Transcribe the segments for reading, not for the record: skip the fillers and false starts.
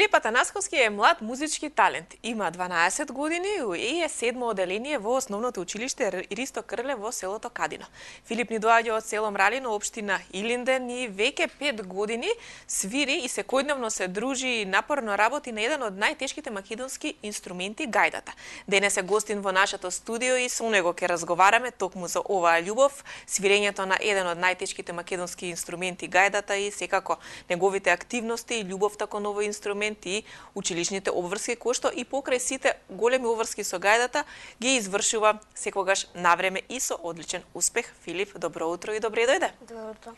Филип Атанасковски е млад музички талент. Има 12 години и е седмо оделение во основното училиште Ристо Крле во селото Кадино. Филип ни доаѓа од село Мралино, општина Илинден и веќе 5 години свири и секојдневно се дружи и напорно работи на еден од најтешките македонски инструменти гајдата. Денес е гостин во нашето студио и со него ќе разговараме токму за оваа љубов, свирењето на еден од најтешките македонски инструменти гајдата и секако неговите активности и љубовта кон овој инструмент и училишните обврски кои што и покрај сите големи обврски со гајдата ги извршува секогаш навреме и со одличен успех. Филип, добро утро и добре дојде. Добро утро.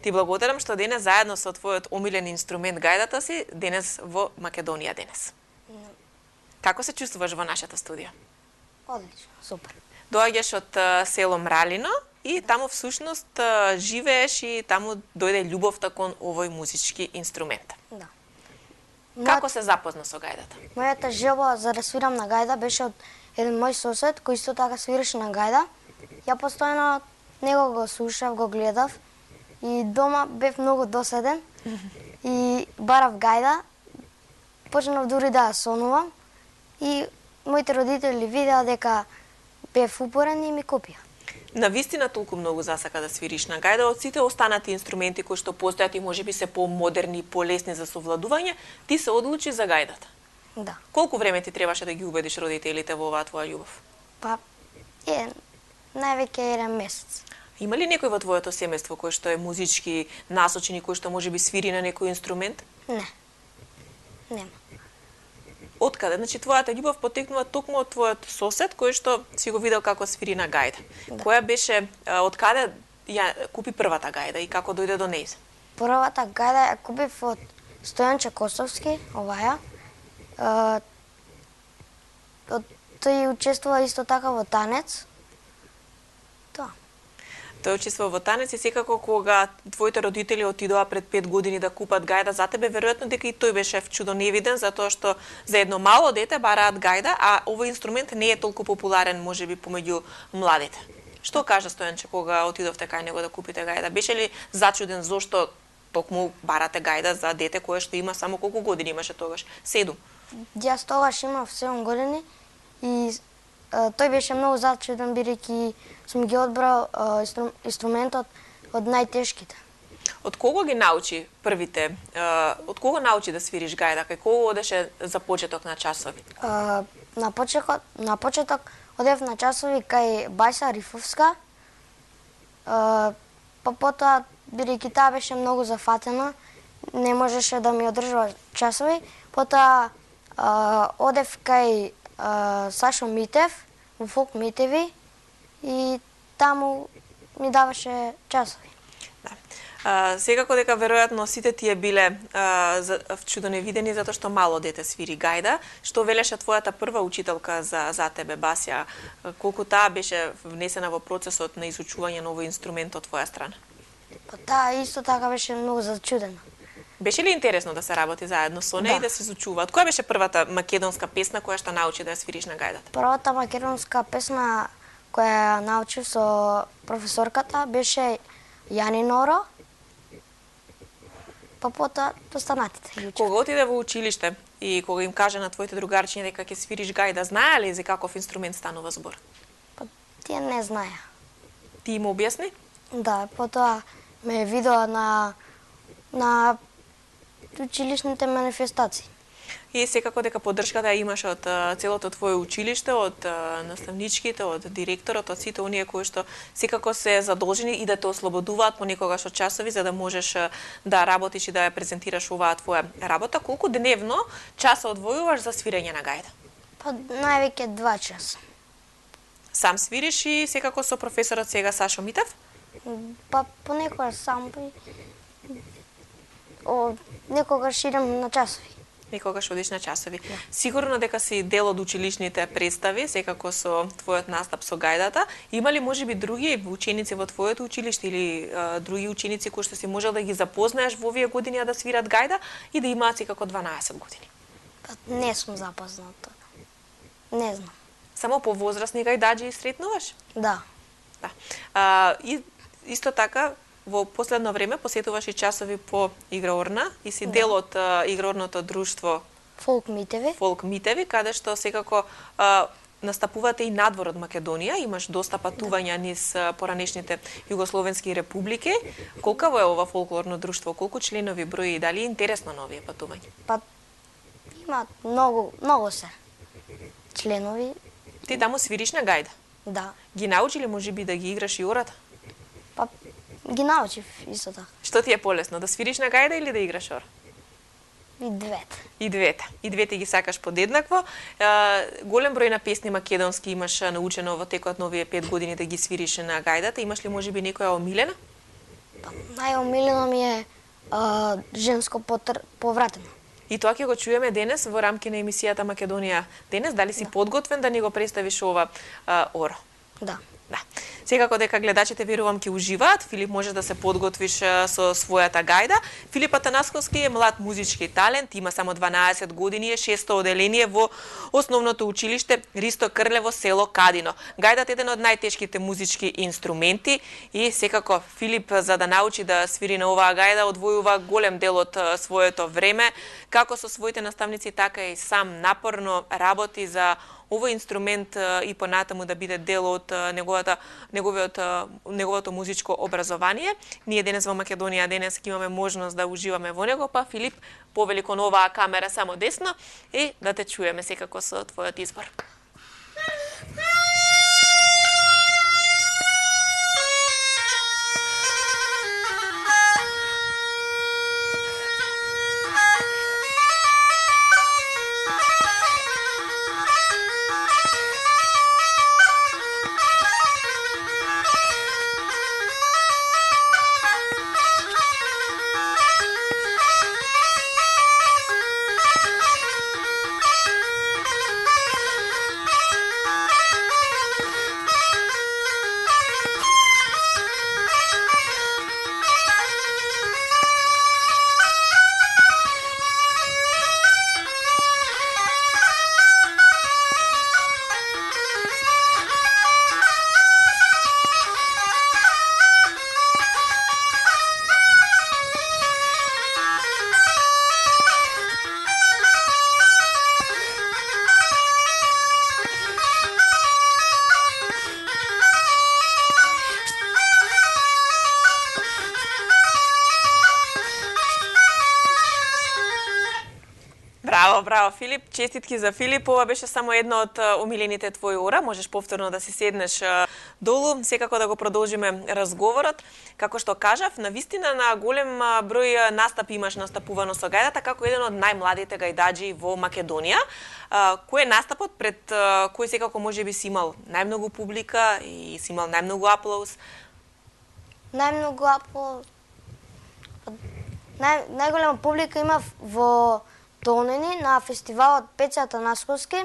Ти благодарам што денес заедно со твојот омилен инструмент гајдата си денес во Македонија денес. Како се чувствуваш во нашето студио? Одлично, супер. Доаѓаш од село Мралино и таму всушност живееш и таму дојде љубовта кон овој музички инструмент. Да. Како се запозна со гајдата? Мојата желба за да свирам на гајда беше од еден мој сосед кој исто така свиреше на гајда. Ја постојано него го слушав, го гледав и дома бев многу доседен и барав гајда. Почнав дури да ја сонувам и моите родители видеа дека бев упорен и ми купија. Навистина толку многу засака да свириш на гајда од сите останати инструменти кои што постојат и можеби се помодерни, полесни за совладување, ти се одлучи за гајдата. Да. Колку време ти требаше да ги убедиш родителите во оваа твоја љубов? Па највеќе еден месец. Има ли некој во твоето семејство кој што е музички насочен и кој што можеби свири на некој инструмент? Не. Нема. Откаде? Значи, твојата љубов потекнува токму од твојот сосед, кој што си го видел како свири на гајда. Да. Која беше, откаде ја купи првата гајда и како дојде до нејза? Првата гајда ја купив од Стојан Чекосовски, оваја. Тој учествува исто така во танец. Тоа. Тој учествува во танец и секако кога твоите родители отидоа пред 5 години да купат гајда за тебе, веројатно дека и тој беше чудоневиден, затоа што за едно мало дете бараат гајда, а овој инструмент не е толку популарен можеби помеѓу младите. Што кажа Стојанче кога отидовте кај него да купите гајда? Беше ли зачуден зошто токму барате гајда за дете кое што има само колку години имаше тогаш? 7. Јас тогаш имав 7 години и тој беше многу зачуден бидејќи сум ги одбрал инструментот од најтешките. Од кого ги научи првите? Од кого научи да свириш гајда? Кај кого одеше за почеток на часови? На почеток одев на часови кај Бајса Рифовска. Па потоа бидејќи таа беше многу зафатена, не можеше да ми одржува часови. Потоа одев кај Сашо Митев во Фолк Митеви и таму ми даваше часови. Да. Секако дека веројатно сите тие биле чудоневидени затоа што мало дете свири гајда. Што велеше твојата прва учителка за тебе, Басја? Колку таа беше внесена во процесот на изучување на овој инструмент од твоја страна? Па таа исто така беше многу зачудена. Беше ли интересно да се работи заедно со неа Да. и да се изучуваат? Која беше првата македонска песна која што научи да ја свириш на гајдата? Првата македонска песна која ја научив со професорката беше Јани Норо. Па потоа останатите. Кога отиде во училиште и кога им каже на твоите другарчиња дека ќе свириш гајда, знае ли за каков инструмент станува збор? Па тие не знаеа. Ти им објасни? Да, потоа ме видоа на училишните манифестации. И секако дека поддршката ја имаш од целото твое училиште, од наставничките, од директорот, од сите оние кои што секако се задолжени и да те ослободуваат понекогаш од часови за да можеш да работиш и да ја презентираш оваа твоја работа. Колку дневно часа одвојуваш за свирење на гајда? Па највеќе 2 часа. Сам свириш и секако со професорот сега Сашо Митев? Па понекогаш сам некогаш идем на часови. Некогаш одиш на часови. Сигурно дека си дел од училишните представи, секако со твојот настап со гајдата. Има ли можеби други ученици во твоето училиште или други ученици кои што си можел да ги запознаеш во овие години да свират гајда и да имаат секако 12 години? Па не сум запозната. Не знам. Само по возрастни гајдаџи сретнуваш? Да. Да. И исто така во последно време посетуваш и часови по играорна и си дел од играорното друштво Фолк Митеви. Фолк Митеви, каде што секако настапувате и надвор од Македонија, имаш доста патувања низ поранешните југословенски републики. Колкаво е ова фолклорно друштво? Колку членови брои и дали е интересно на овие патувања? Па има многу се членови. Ти таму свириш на гајда? Да. Ги научи ли можеби да ги играш и ората? Па ги научив исто така. Што ти е полесно, да свириш на гајда или да играш ора? И двете. И двете. И двете ги сакаш подеднакво. Голем број на песни македонски имаш научено во текот на овие 5 години да ги свириш на гајдата. Имаш ли можеби некоја омилена? Па, најомилено ми е женско повратено. И тоа ќе го чуеме денес во рамки на емисијата Македонија денес. Дали си подготвен да ни го представиш ова оро? Да. Да. Секако дека гледачите верувам ќе уживаат. Филип, можеш да се подготвиш со својата гајда. Филип Атанасковски е млад музички талент, има само 12 години, е 6-то оделение во основното училиште Ристо Крле во село Кадино. Гајдата е еден од најтешките музички инструменти и секако Филип, за да научи да свири на оваа гајда, одвојува голем дел од своето време, како со своите наставници, така и сам напорно работи за овој инструмент и понатаму да биде дел од неговото музичко образование. Ние денес во Македонија денес ќе имаме можност да уживаме во него, па Филип, повели кон оваа камера само десно и да те чуеме секако со твојот избор. Браво, Филип. Честитки за Филип. Ова беше само едно од омилените твои ора. Можеш повторно да си седнеш долу. Секако да го продолжиме разговорот. Како што кажав, навистина на голем број настапи имаш настапувано со гајдата како еден од најмладите гајдаџи во Македонија. Кој е настапот пред кој секако можеби си имал најмногу публика и си имал најмногу аплауз? Најмногу аплауз. Најголема публика имав во Долнини на фестивалот Пеце Атанасковски.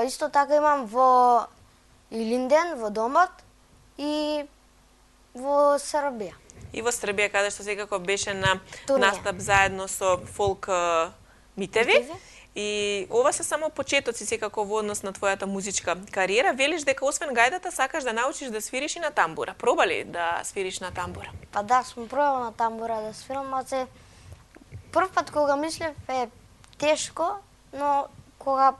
Исто така имам во Илинден, во Домот и во Србија. И во Србија, каде што секако беше на Турнија. настап заедно со Фолк Митеви. И ова се само почетоци секако во однос на твојата музичка кариера. Велиш дека освен гајдата сакаш да научиш да свириш и на тамбура. Проба ли да свириш на тамбура? Па да, сум пробал на тамбура да свирам, а се прв пат кога мислев е тешко, но кога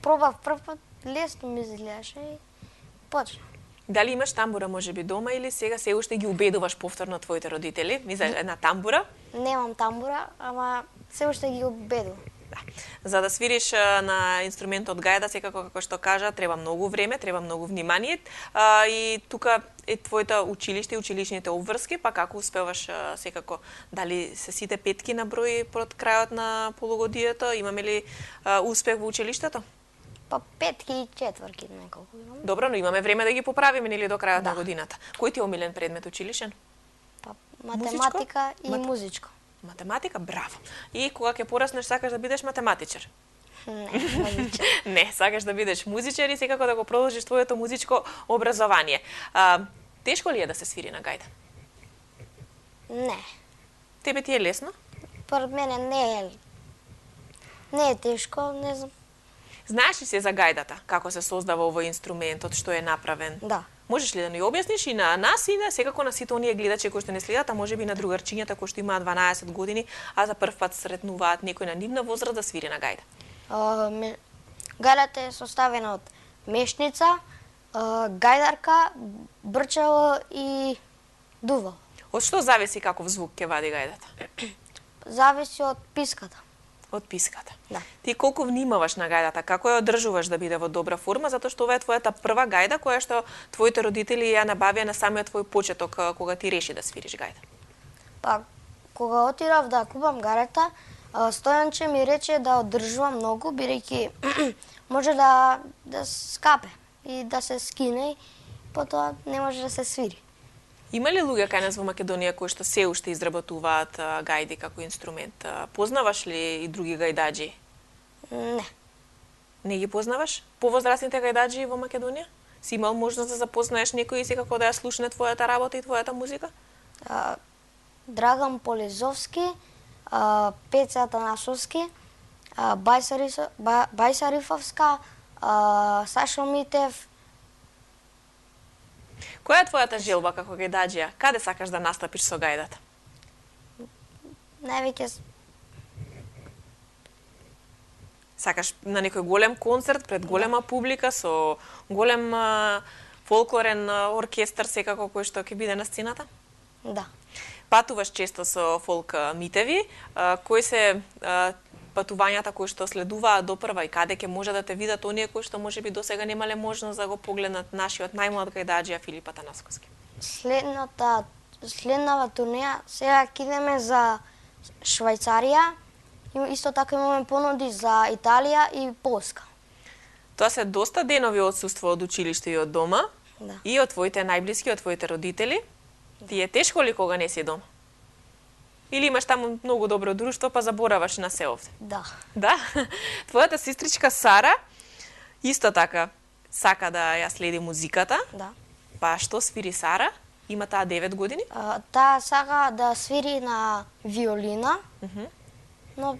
пробав прв пат лесно ми изгледаше и почна. Дали имаш тамбура можеби дома или сега се уште ги убедуваш повторно твоите родители за една тамбура? Немам тамбура, ама се уште ги убедувам. Да. За да свириш на инструментот гајда, секако како што кажа, треба многу време, треба многу внимание. И тука е твоето училиште и училишните обврски, па како успеваш секако, дали се сите петки на број пред крајот на полугодието, имаме ли успех во училиштето? Па петки и четврки неколку имам. Добро, но имаме време да ги поправиме нели до крајот Да. на годината. Кој ти е омилен предмет училишен? Па математика и музичко. Математика, браво. И кога ќе пораснеш сакаш да бидеш математичар? Не, музичко. Не, сакаш да бидеш музичар и секако да го продолжиш твоето музичко образование. Тешко ли е да се свири на гајда? Не. Тебе ти е лесно? Поред мене не е тешко, не знам. Знаеш ли се за гајдата? Како се создава овој инструмент, од што е направен? Да. Можеш ли да ни објасниш и на нас и секако на сите оние гледачи кои што не следат, а можеби на другарчињата кои што имаат 12 години, а за прв пат сретнуваат некој на нивна возраст да свири на гајда? Гајдата е составена од мешница, гајдарка, брчало и дувал. Од што зависи каков звук ќе вади гајдата? Зависи од писката. Од писката. Да. Ти колку внимаваш на гајдата, како ја одржуваш да биде во добра форма, затоа што ова е твојата прва гајда која што твоите родители ја набавија на самиот твој почеток кога ти реши да свириш гајда. Па, кога отидов да купам гајдата, Стојанче ми рече да одржувам многу, бидејќи може да скапе и да се скине, и потоа не може да се свири. Има ли луѓе кај нас во Македонија кои што се уште изработуваат гајди како инструмент? Познаваш ли и други гајдаџи? Не. Не ги познаваш? Повозрастните гајдаџи во Македонија? Си имал можност да запознаеш некој и секако да ја слушне твојата работа и твојата музика? Драган Полизовски, Пеца Атанасовски, Бајса Рифовска, Сашо Митев. Која е твојата желба како гајдаџија? Каде сакаш да настапиш со гајдата? Највеќе Сакаш на некој голем концерт пред голема публика со голем фолклорен оркестар секако кој што ќе биде на сцената? да. Патуваш често со фолк митеви. Кои се патувањата кои што следуваат допрва и каде ќе може да те видат оние кои што можеби досега немале можност да го погледнат нашиот најмлад гајдаџија Филип Атанасковски? Следнава турнеја сега ќе идеме за Швајцарија. Исто така имаме понуди за Италија и Полска. Тоа се доста денови отсуство од училиште и од дома, Да. и од твоите најблиски, од твоите родители. Ти е тешко ли кога не си дома? Или имаш таму многу добро друштво, па забораваш на се овде? Да. Да? Твојата сестричка Сара исто така сака да ја следи музиката. Да. Па што свири Сара? Има таа 9 години? Таа сака да свири на виолина, но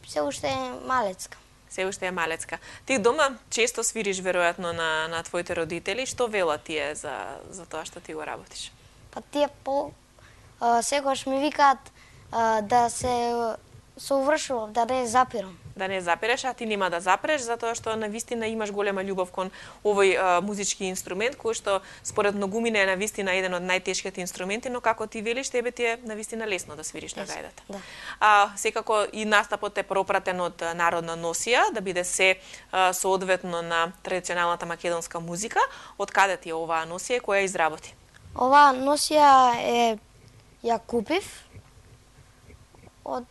се уште е малецка. Се уште е малецка. Ти дома често свириш веројатно на твоите родители. Што велат тие за тоа што ти го работиш? Па тие секогаш ми викаат да се соувршувам, да не запирам. Да не запиреш, а ти нема да запреш, затоа што навистина имаш голема љубов кон овој музички инструмент, кој што според многумина е навистина еден од најтешките инструменти, но како ти велиш, тебе ти е навистина лесно да свириш на гајдата. Да. Секако и настапот е пропратен од народна носија, да биде се соодветно на традиционалната македонска музика. Од каде ти е оваа носија, која изработи? Оваа носија ја купив од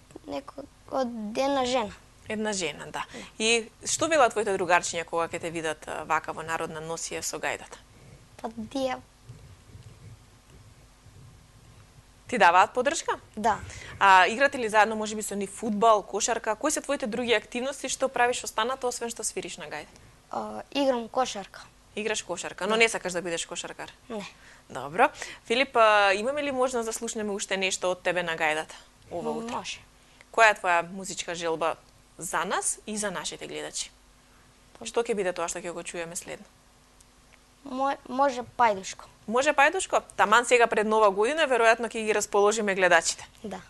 една жена. Една жена, да. И што велат твоите другарчиња кога ќе те видат вака во народна носија со гајдата? Па тие Ти даваат поддршка? да. Играте ли заедно можеби со нив фудбал, кошарка? Кои се твоите други активности што правиш останато освен што свириш на гајда? Играм кошарка. Играш кошарка, но не сакаш да бидеш кошаркар? Не. Добро. Филип, имаме ли можност да слушнеме уште нешто од тебе на гајдата ова утро? Може. Која е твоја музичка желба за нас и за нашите гледачи? Што ќе биде тоа што ќе го чуеме следно? Може Пајдушко. Може Пајдушко? Таман сега пред Нова година, веројатно ќе ги расположиме гледачите. Да.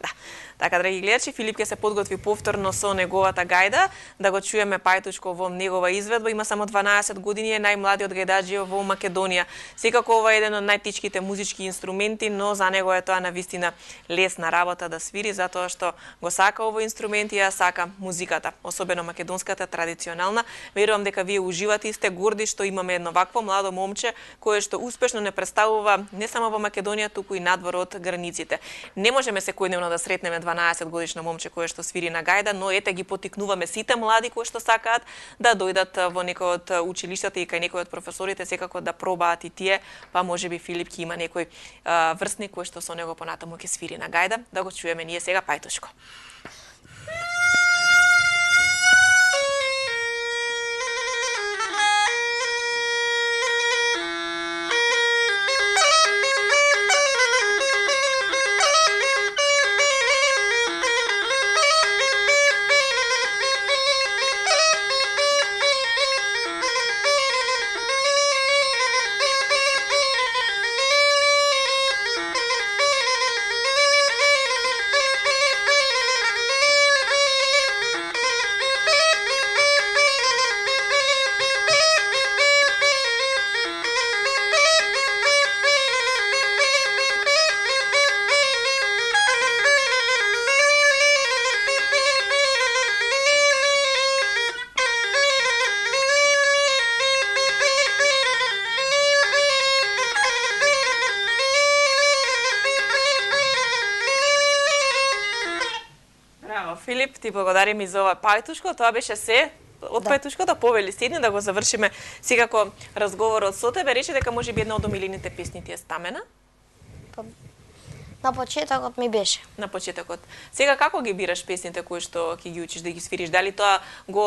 Така, драги гледачи, Филип ќе се подготви повторно со неговата гајда, да го чуеме Пајдушко во негова изведба. Има само 12 години, е најмладиот гајдаџи во Македонија. Секако ова е еден од најтешките музички инструменти, но за него е тоа навистина лесна работа да свири, затоа што го сака овој инструмент и ја сака музиката, особено македонската традиционална. Верувам дека вие уживате и сте горди што имаме едно вакво младо момче кое што успешно не представува не само во Македонија, туку и надвор од границите. Не можеме секојдневно да сретнеме 12 годишно момче кое што свири на гајда, но ете ги потикнуваме сите млади кои што сакаат да дојдат во некој од училиштата и кај некој од професорите секако да пробаат и тие, па можеби Филип ќе има некој врсник кој што со него понатаму ќе свири на гајда. Да го чуеме ние сега Пајтушко. Филип, ти благодарим и за ова пајтушко, тоа беше се од пајтушкото, повели седни да го завршиме секако разговорот со тебе. Рече дека можеби една од омилените песни ти е Стамена? На почетокот ми беше. На почетокот. Сега како ги бираш песните кои што ќе ги учиш да ги свириш? Дали тоа го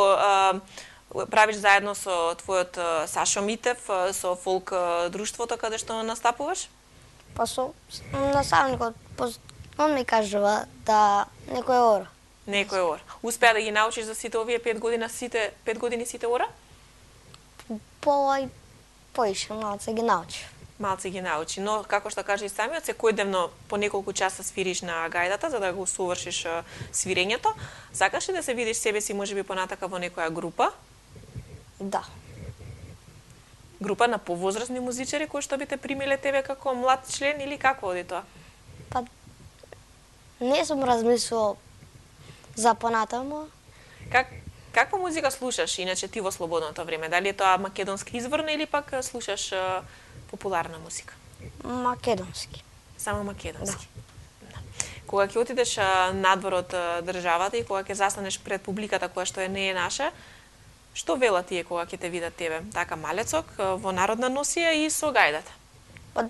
правиш заедно со твојот Сашо Митев, со фолк друштвото каде што настапуваш? Па со наставникот, он ми кажува да некој ора. Некој ора. Успеа да ги научиш за сите овие 5 години сите ора? Поише, малце ги научи. Малце ги научи, но како што кажа и самиот, секојдневно по неколку часа свириш на гајдата за да го совршиш свирењето. Сакаш ли да се видиш себе си можеби понатака во некоја група? Да. Група на повозрастни музичари кои што би те примиле тебе како млад член или како оди тоа? Па не сум размислувал за понатаму. Каква музика слушаш иначе ти во слободното време? Дали е тоа македонски изворно или пак слушаш популарна музика? Македонски. Само македонски. Да. Кога ќе отидеш надвор од државата и кога ќе застанеш пред публиката која што не е наша, што велат тие кога ќе те видат тебе? Така малецок во народна носија и со гајдата. Па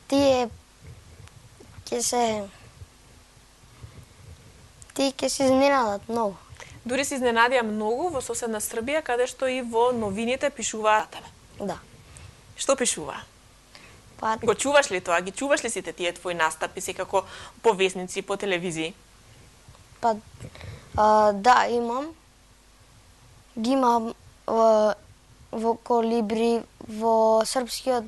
тие ќе се изненадат многу. Дури се изненадија многу во соседна Србија, каде што и во новините пишуваат тебе. Да. Што пишуваа? Па Го чуваш ли тоа? Ги чуваш ли сите тие твои настапи секако по весници, по телевизии? Па да, имам. Ги имам во Колибри, во српскиот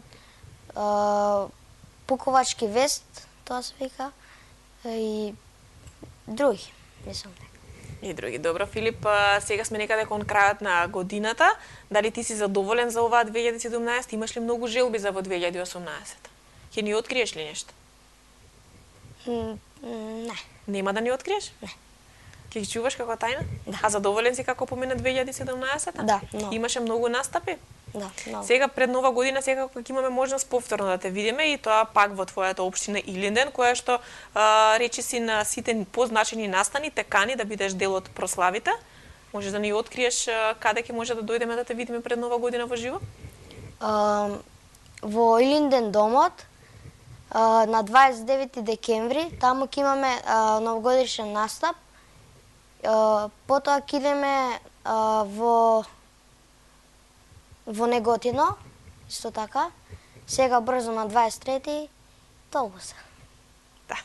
Пуковачки вест, тоа се вика, и други, мислам дека. И други. Добро, Филип, сега сме некаде кон крајот на годината. Дали ти си задоволен за оваа 2017? Имаш ли многу желби за во 2018? Ќе ни откриеш ли нешто? Не. Нема да ни откриеш? Не. Ќе ги чуваш како тајна? Да. А задоволен си како помина 2017? Да, многу. Имаше многу настапи? Да, многу. Сега пред нова година секако ќе имаме можност повторно да те видиме и тоа пак во твојата општина Илинден, која што речи си на сите позначени настани те кани да бидеш дел од прославите. Можеш да ни откриеш каде ќе може да дојдеме да те видиме пред нова година во живо? Во Илинден домот на 29 декември, таму ќе имаме новогодишен настап. Потоа ќе идеме во Неготино, исто така. Сега брзо на 23-ти, толку се. Да.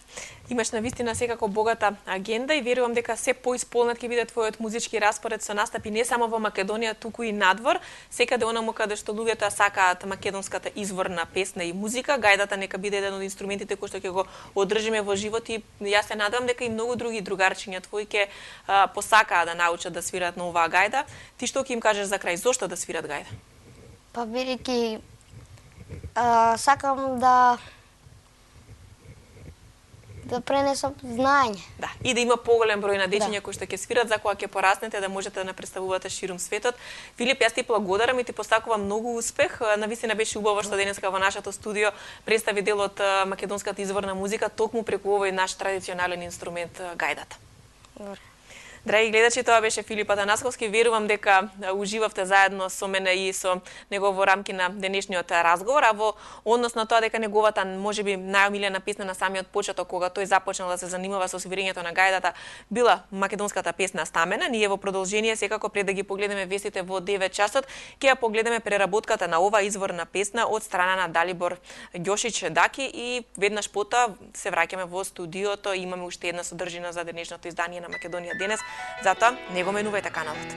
Имаш навистина секако богата агенда и верувам дека се поисполнет ќе биде твојот музички распоред со настапи не само во Македонија, туку и надвор. Секаде онаму каде што луѓето сакаат македонската изворна песна и музика, гајдата нека биде еден од инструментите кои што ќе го одржиме во живот и јас се надевам дека и многу други другарчиња твои ќе посакаат да научат да свират на оваа гајда. Ти што ќе им кажеш за крај, зошто да свират гајда? Па бидејќи сакам да пренесам знаење. Да, и да има поголем број на дечиња кои што ќе свират за кога ќе пораснете да можете да не представувате ширум светот. Филип, јас ти благодарам и ти посакувам многу успех. Навистина беше убаво што денеска во нашето студио представи дел од македонската изворна музика токму преку овој наш традиционален инструмент гајдата. Добре. Драги гледачи, тоа беше Филип Атанасковски. Верувам дека уживавте заедно со мене и со него во рамки на денешниот разговор, а во однос на тоа дека неговата можеби најомилена песна на самиот почеток кога тој започнал да се занимава со свирењето на гајдата била македонската песна Стамена. Ние во продолжение секако пред да ги погледнеме вестите во 9 часот ќе ја погледнеме преработката на ова изворна песна од страна на Далибор Ѓошич Даки и веднаш потоа се враќаме во студиото. Имаме уште една содржина за денешното издание на Македонија денес. Затоа не го менувајте каналот.